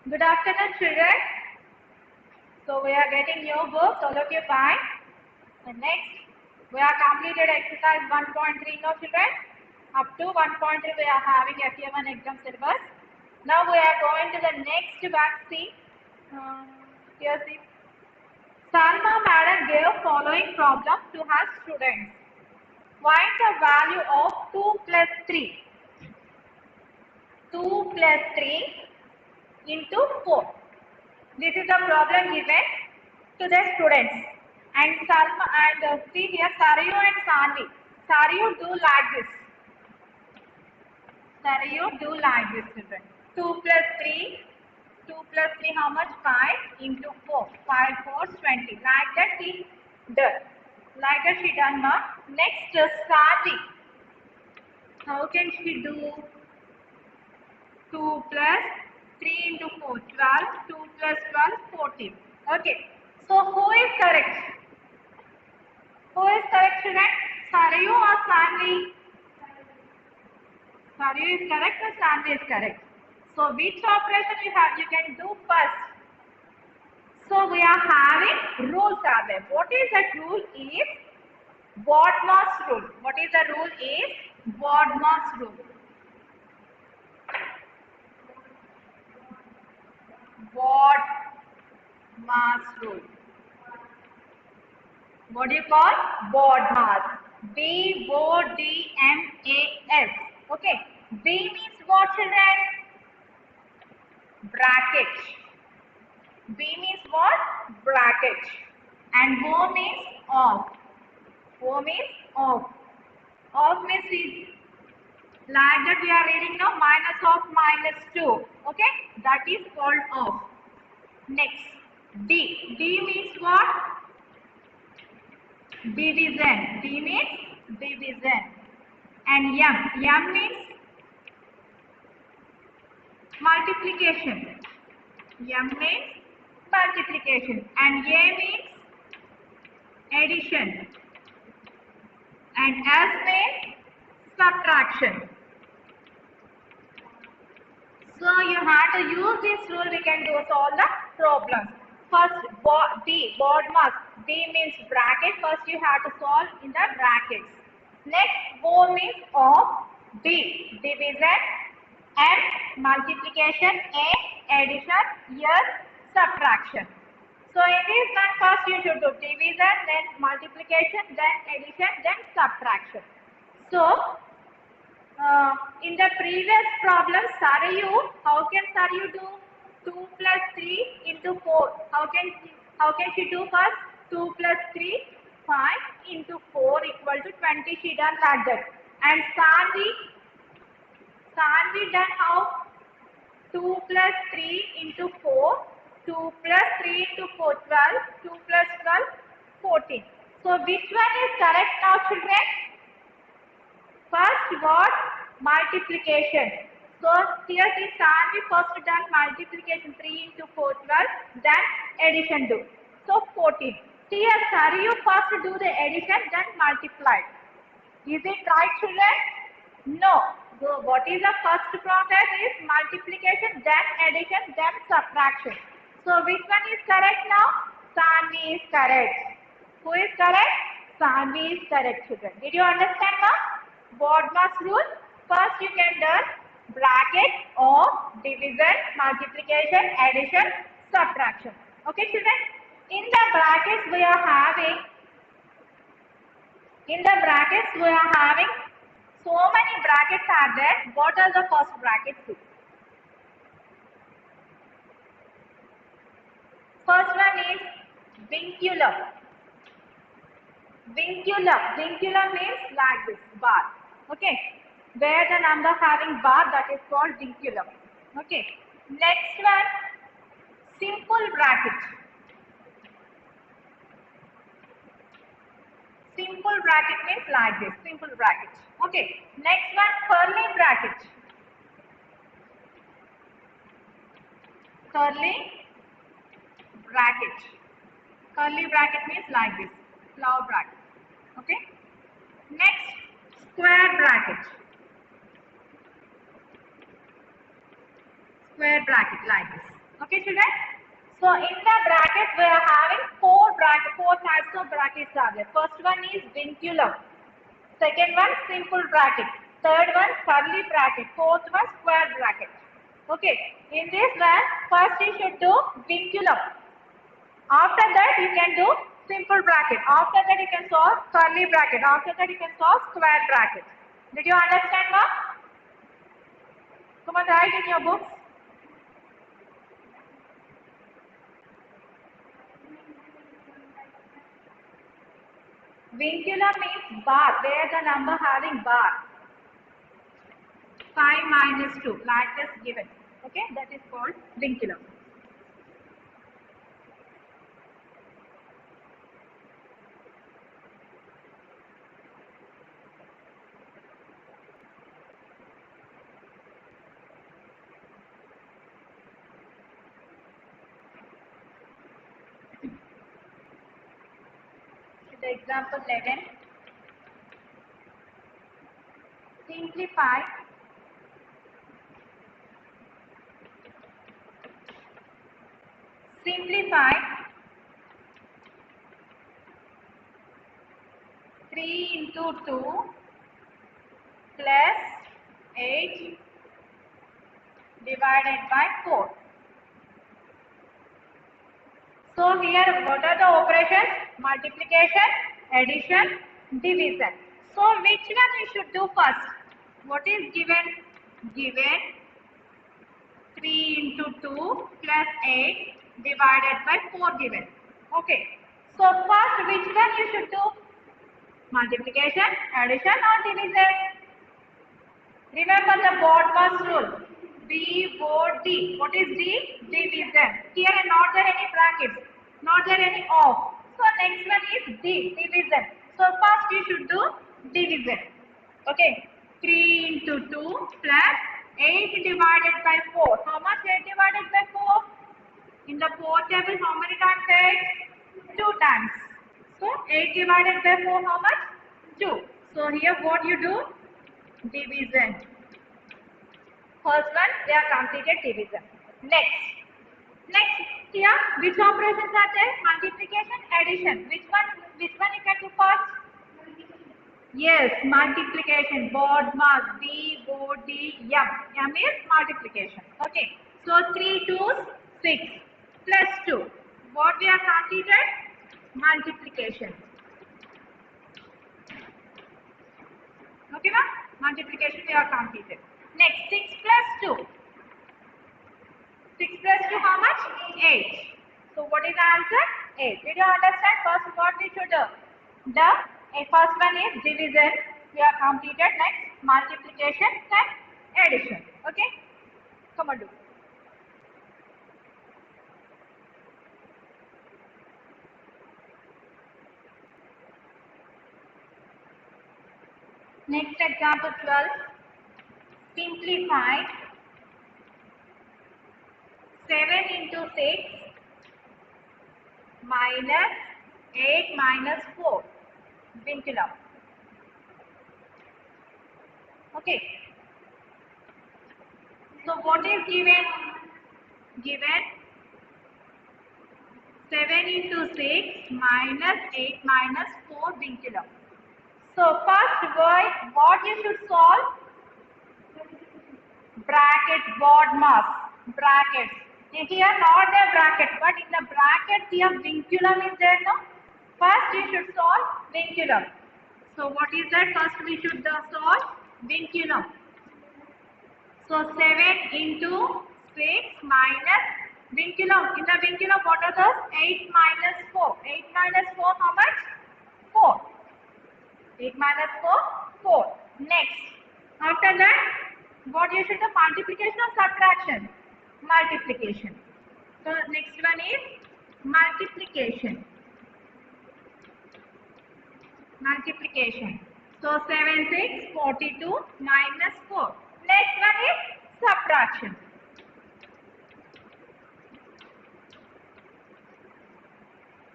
Good afternoon, children. So we are getting new books, all of you fine. And next, we are completed exercise 1.3 now, children. Up to 1.3 we are having FA1 exam syllabus. Now we are going to the next vaccine. Here see. Salma madam gave following problem to her students. Find the value of 2 plus 3. 2 plus 3 into 4. This is the problem given to the students. And Salma and see here Sarayu and Sanvi. Sarayu do like this. Sarayu do like this, children. 2 plus 3. 2 plus 3 how much? 5 into 4. 5 4 20. Like that she does. Like that she done now. Next Sanvi. How can she do 2 plus 3 into 4, 12, 2 plus 12, 14. Okay. So, who is correct? Who is correct, children? Sarayu or Sanvi? Sarayu is correct or Sanvi is correct? So, which operation you can do first? So, we are having rules are there. What is that rule is BODMAS rule. What is the rule is BODMAS rule. BODMAS rule. What do you call? BODMAS. B-O-D-M-A-S. Okay. B means what, children? Bracket. B means what? Bracket. And O means off. O means off. Off means like that we are reading now minus of minus 2. Okay. That is called off. Next. D. D means what? Division. D means division. And M. M means multiplication. M means multiplication. And A means addition. And S means subtraction. So you have to use this rule, we can do solve the problems. First, D, BODMAS. D means bracket. First you have to solve in the brackets. Next, O means of. D, division. M, multiplication. A, addition. S, subtraction. So in this one, first you should do division, then multiplication, then addition, then subtraction. So, in the previous problem, Sarayu, how can Sarayu do 2 plus 3 into 4? How can she do first? 2 plus 3, 5 into 4 equal to 20. She done like that. And Sanvi done how? 2 plus 3 into 4, 2 plus 3 into 4, 12, 2 plus 12, 14. So which one is correct now, children? First what? Multiplication. So here is Sanvi first done multiplication 3 into 4, 12, then addition do. So 14. Here Sarayu first do the addition, then multiply. Is it right, children? No. So what is the first process is multiplication, then addition, then subtraction. So which one is correct now? Sanvi is correct. Who is correct? Sanvi is correct, children. Did you understand now? BODMAS rule. First you can do bracket or division, multiplication, addition, subtraction. Okay, children? In the brackets we are having so many brackets are there. What are the first brackets? First one is vinculum. Vinculum means like this, bar. Okay. Where the number having bar, that is called vinculum. Okay. Next one, simple bracket. Simple bracket means like this, simple bracket. Okay. Next one, curly bracket. Curly bracket. Curly bracket means like this, flower bracket. Okay. Next, square bracket. Square bracket like this. Okay, children. So in the bracket we are having four types of brackets are there. First one is vinculum. Second one simple bracket. Third one curly bracket. Fourth one square bracket. Okay. In this one, first you should do vinculum. After that you can do simple bracket. After that you can solve curly bracket. After that you can solve square bracket. Did you understand, ma'am? Come on, write in your books. Vinculum means bar, where the number having bar. 5 minus 2, like this given. Okay, that is called vinculum. The example 11. Simplify Simplify 3 into 2 plus 8 divided by 4. So here what are the operations? Multiplication, addition, division. So which one we should do first? What is given? Given 3 into 2 plus 8 divided by 4 given. Okay. So first which one you should do? Multiplication, addition or division? Remember the BODMAS rule. B-O-D. What is D? Division. Here not there any brackets. Not there any off. So next one is D. Division. So first you should do division. Okay. 3 into 2 plus 8 divided by 4. How much 8 divided by 4? In the 4 table how many times 8? 2 times. So 8 divided by 4 how much? 2. So here what you do? Division. First one, they are completed division. Next here, which operations are there? Multiplication, addition. Which one you can do first? Yes, multiplication. BODMAS, B-O-D-M. M is multiplication. Okay. So 3 2s 6 plus 2. What we are completed? Multiplication. Okay, ma'am? Multiplication we are completed. Next, 6 plus 2. 6 plus 2 how much? 8. So what is the answer? 8. Did you understand? First what we should do? The first one is division. We are completed. Next, multiplication and addition. Okay? Come on, do. Next example 12. Simplify 7 into 6 minus 8 minus 4. Vinculum. Okay. So what is given? Given 7 into 6 minus 8 minus 4 vinculum. So first what you should solve? Bracket, BODMAS, brackets. Here not the bracket, but in the bracket here vinculum is there now. First you should solve vinculum. So what is that? First we should solve vinculum. So 7 into 6 minus vinculum. In the vinculum what are those? 8 minus 4. 8 minus 4 how much? 4. 8 minus 4, 4. Next, after that, what you should do? Multiplication or subtraction? Multiplication. So next one is multiplication. Multiplication. So 7, 6, 42 minus 4. Next one is subtraction.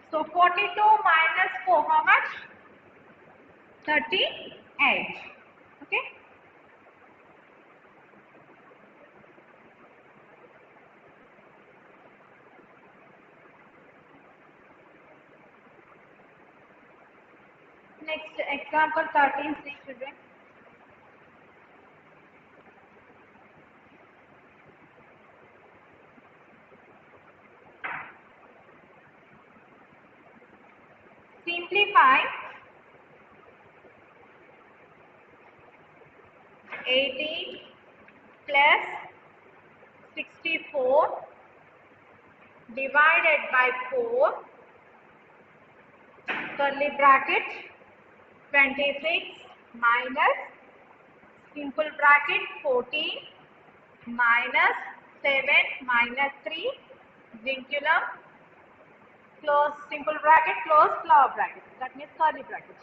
So 42 minus 4, how much? 38. Okay. Next example 13, see children. Simplify 18 plus 64 divided by 4 curly bracket 26 minus simple bracket 14 minus 7 minus 3 vinculum close simple bracket close flower bracket, that means curly bracket.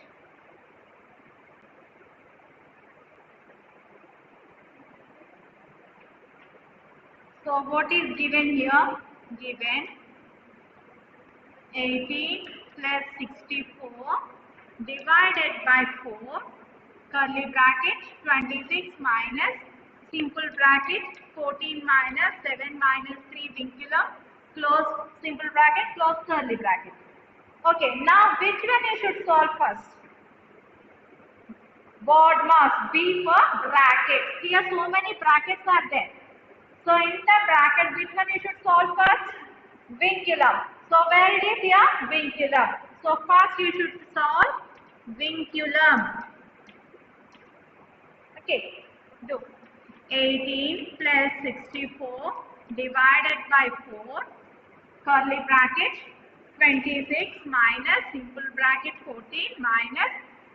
So what is given here? Given 18 plus 64 divided by 4 curly bracket 26 minus simple bracket 14 minus 7 minus 3 vinculum close simple bracket close curly bracket. Okay, now which one you should solve first? BODMAS, B for bracket. Here so many brackets are there. So in the bracket, which one you should solve first? Vinculum. So where it is here? Vinculum. So first you should solve vinculum. Okay, do 18 plus 64 divided by 4 curly bracket 26 minus simple bracket 14 minus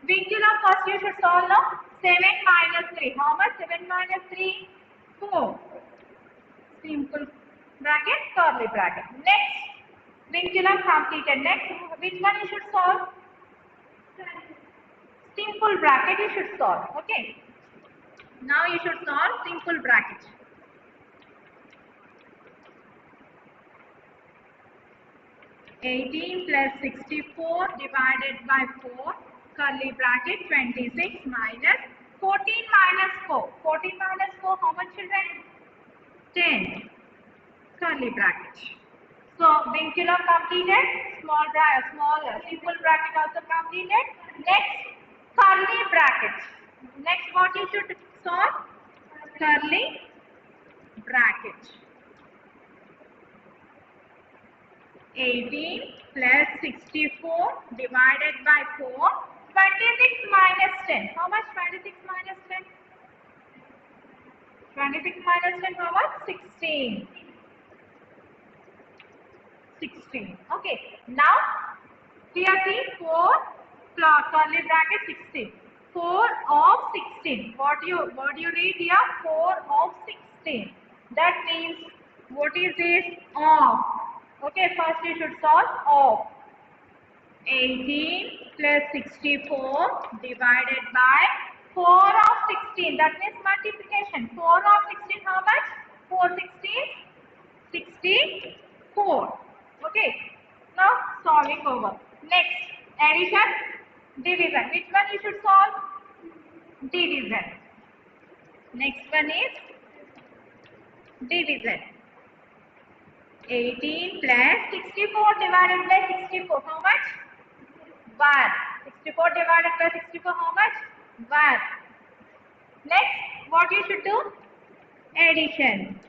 vinculum. First you should solve now. 7 minus 3. How much? 7 minus 3? 4. Simple bracket curly bracket. Next vinculum completed. Next which one you should solve? Simple bracket you should solve. Okay. Now you should solve simple bracket. (18 plus 64 divided by 4 curly bracket 26 minus 14 minus 4. 14 minus 4 how much children? 10 curly bracket. So vinculum completed, simple bracket also completed. Next curly bracket. Next what you should solve? Curly bracket. 18 plus 64 divided by 4, 26 minus 10. How much 26 minus 10? 26 minus 10 how much? 16. 16. Okay. Now here see 4 curly bracket 16. 4 of 16. What do you read here? 4 of 16. That means what is this? Of. Okay, first you should solve of. 18 plus 64 divided by 4 of 16. That means multiplication. 4 of 16 how much? 4 16? 64. Okay. Now solving over. Next addition, division. Which one you should solve? Division. Next one is division. 18 plus 64 divided by 64 how much? 1. 64 divided by 64 how much? 1. Next what you should do? Addition.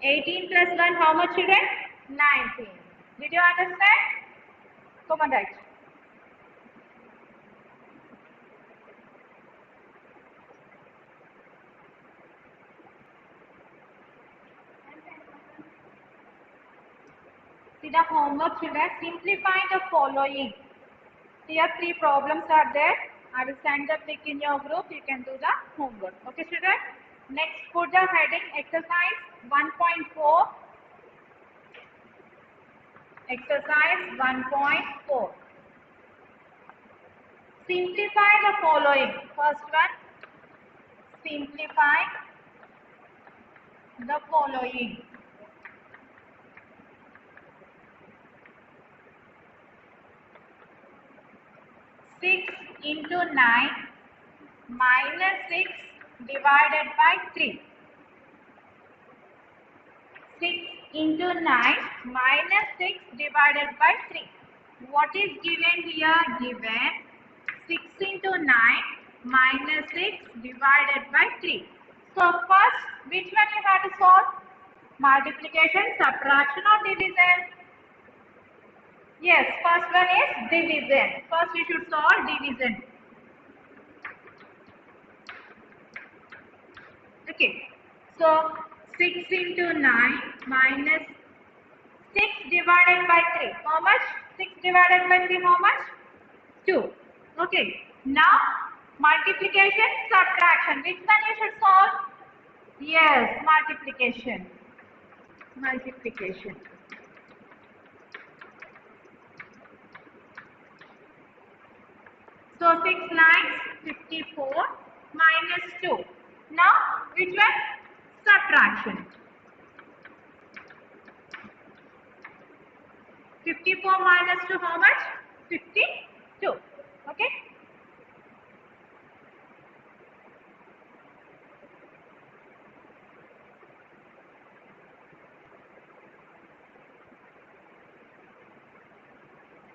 18 plus 1 how much children? 19. Did you understand? Come on, write. See the homework children. Simplify the following. Here 3 problems are there. I will send the link in your group. You can do the homework. Okay children. Next put the heading exercise 1.4. Exercise 1.4. Simplify the following. First one, simplify the following. Six into 9 minus 6 divided by 3. 6 into 9 minus 6 divided by 3. What is given here? Given 6 into 9 minus 6 divided by 3. So first, which one you have to solve? Multiplication, subtraction or division? Yes, first one is division. First you should solve division. Okay. So 6 into 9 minus 6 divided by 3. How much? 6 divided by 3 how much? 2. Okay. Now multiplication, subtraction. Which one you should solve? Yes, multiplication. Multiplication. So 6 nines 54 minus 2. Now which one? Subtraction. 54 minus 2 how much? 52. Okay.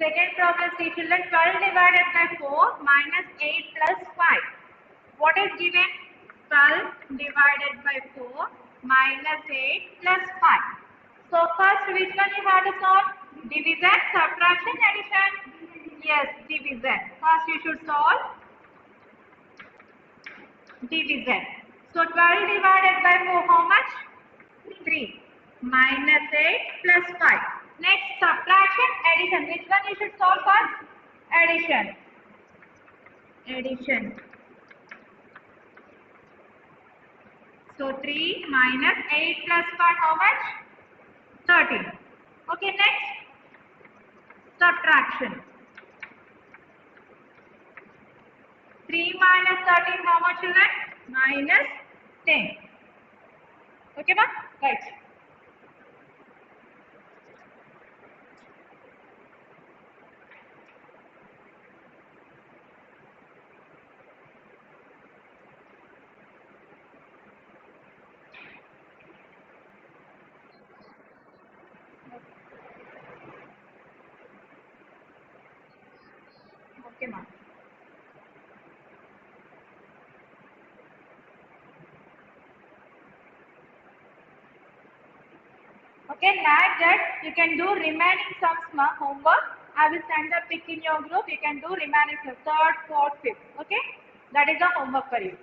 Second problem, see children, 12 divided by 4 minus 8 plus 5. What is given? 12 divided by 4 minus 8 plus 5. So first which one you have to solve? Division, subtraction, addition? Yes, division. First you should solve division. So 12 divided by 4 how much? 3 minus 8 plus 5. Next subtraction, addition. Which one you should solve first? Addition. Addition. So 3 minus 8 plus 5 how much? 13. Okay, next subtraction. 3 minus 13 how much children? Minus 10. Okay, ma? Right. Okay, ma. Okay, like that you can do remaining sums homework. I will send the pic in your group. You can do remaining sums, third, fourth, fifth. Okay, that is the homework for you.